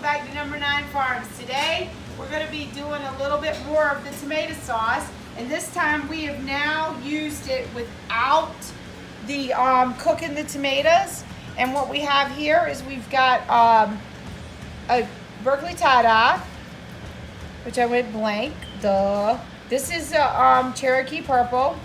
back to Number 9 Farms. Today we're going to be doing a little bit more of the tomato sauce, and this time we have now used it without the cooking the tomatoes. And what we have here is we've got a Berkeley tie-dye, which I went blank, duh. This is a Cherokee purple,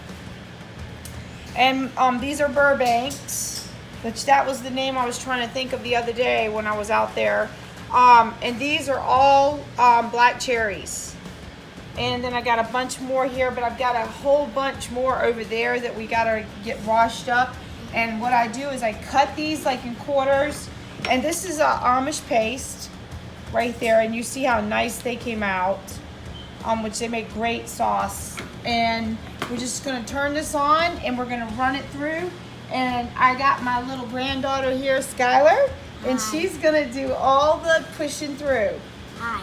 and these are Burbanks, which that was the name I was trying to think of the other day when I was out there. And these are all black cherries. And then I got a bunch more here, but I've got a whole bunch more over there that we gotta get washed up. And what I do is I cut these like in quarters, and this is a Amish paste right there, and you see how nice they came out, which they make great sauce. And we're just gonna turn this on and we're gonna run it through. And I got my little granddaughter here, Skylar, and she's gonna do all the pushing through. Hi.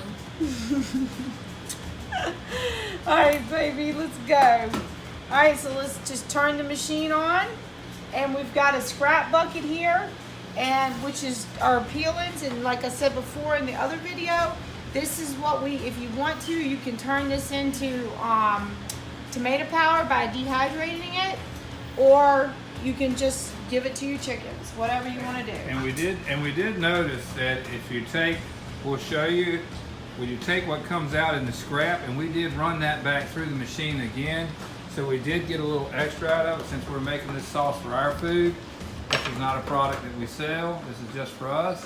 All right, baby, let's go. All right, so let's just turn the machine on, and we've got a scrap bucket here, and which is our peelings. And like I said before in the other video, this is what if you want to, you can turn this into tomato powder by dehydrating it, or you can just give it to your chickens, whatever you want to do. And we did notice that if you take, we'll show you, when you take what comes out in the scrap, and we did run that back through the machine again, so we did get a little extra out of it since we're making this sauce for our food. This is not a product that we sell, this is just for us.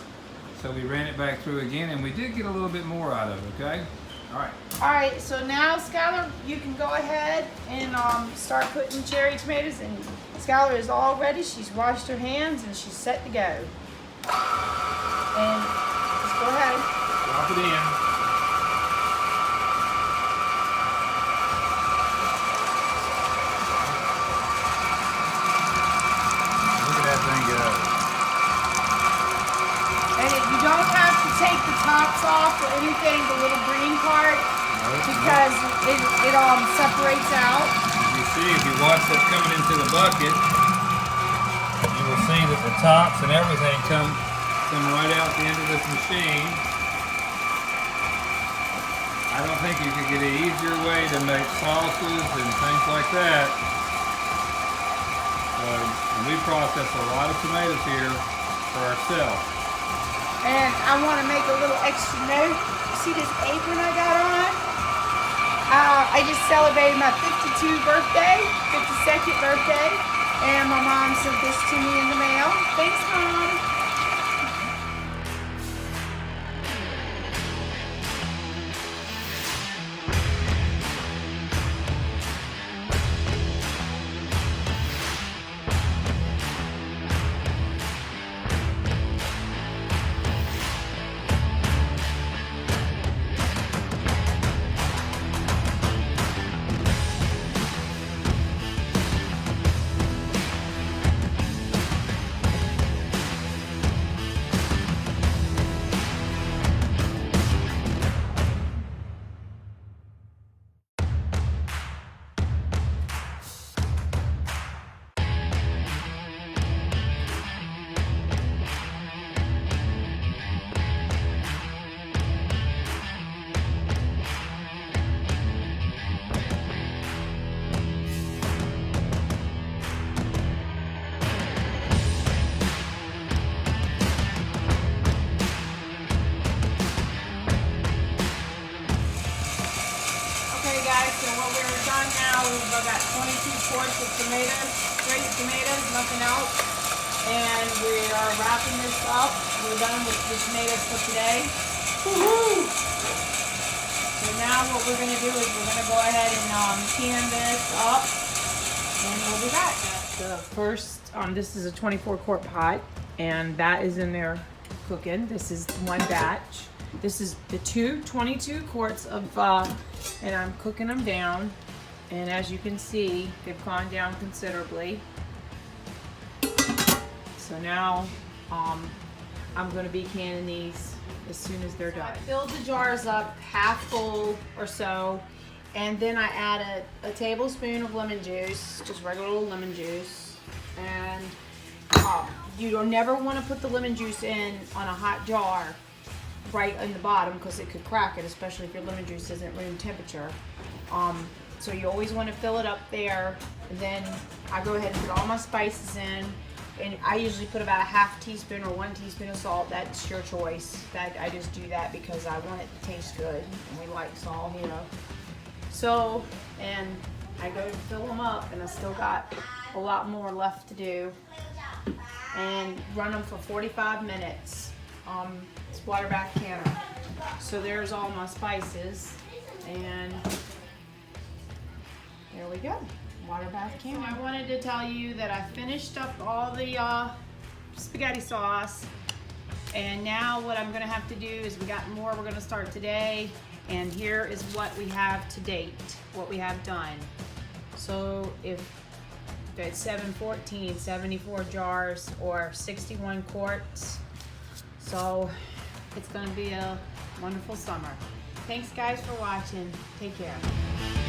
So we ran it back through again, and we did get a little bit more out of it, okay? All right. All right, so now, Skylar, you can go ahead and start putting cherry tomatoes in. Skylar is all ready. She's washed her hands and she's set to go. And just go ahead. Drop it in. Look at that thing go. And you don't have to take the tops off or anything, the little green part, because it separates out. You see, if you watch what's coming into the bucket, you will see that the tops and everything come right out the end of this machine. I don't think you could get an easier way to make sauces and things like that. And we process a lot of tomatoes here for ourselves. And I want to make a little extra note. See this apron I got on? I just celebrated my 52nd birthday, and my mom sent this to me in the mail. Thanks, Mom. So what we're done now, we've got 22 quarts of tomatoes, straight tomatoes, nothing else. And we are wrapping this up. We're done with the tomatoes for today. Woohoo! So now what we're going to do is we're going to go ahead and can this up, and we'll be back. The first, this is a 24 quart pot, and that is in there cooking. This is one batch. This is the 22 quarts of, and I'm cooking them down. And as you can see, they've gone down considerably. So now I'm going to be canning these as soon as they're done. I filled the jars up half full or so, and then I add a tablespoon of lemon juice, just regular old lemon juice. And you don't never want to put the lemon juice in on a hot jar, right in the bottom because it could crack it, especially if your lemon juice isn't room temperature. So you always want to fill it up there, and then I go ahead and put all my spices in, and I usually put about a half teaspoon or 1 teaspoon of salt. That's your choice. That I just do that because I want it to taste good, and we like salt here. So, and I go to fill them up, and I still got a lot more left to do, and run them for 45 minutes. It's water bath canner. So there's all my spices, and there we go, water bath canner. So I wanted to tell you that I finished up all the spaghetti sauce, and now what I'm gonna have to do is we got more we're gonna start today, and here is what we have to date, what we have done. So if it's 714, 74 jars or 61 quarts. So it's gonna be a wonderful summer. Thanks guys for watching. Take care.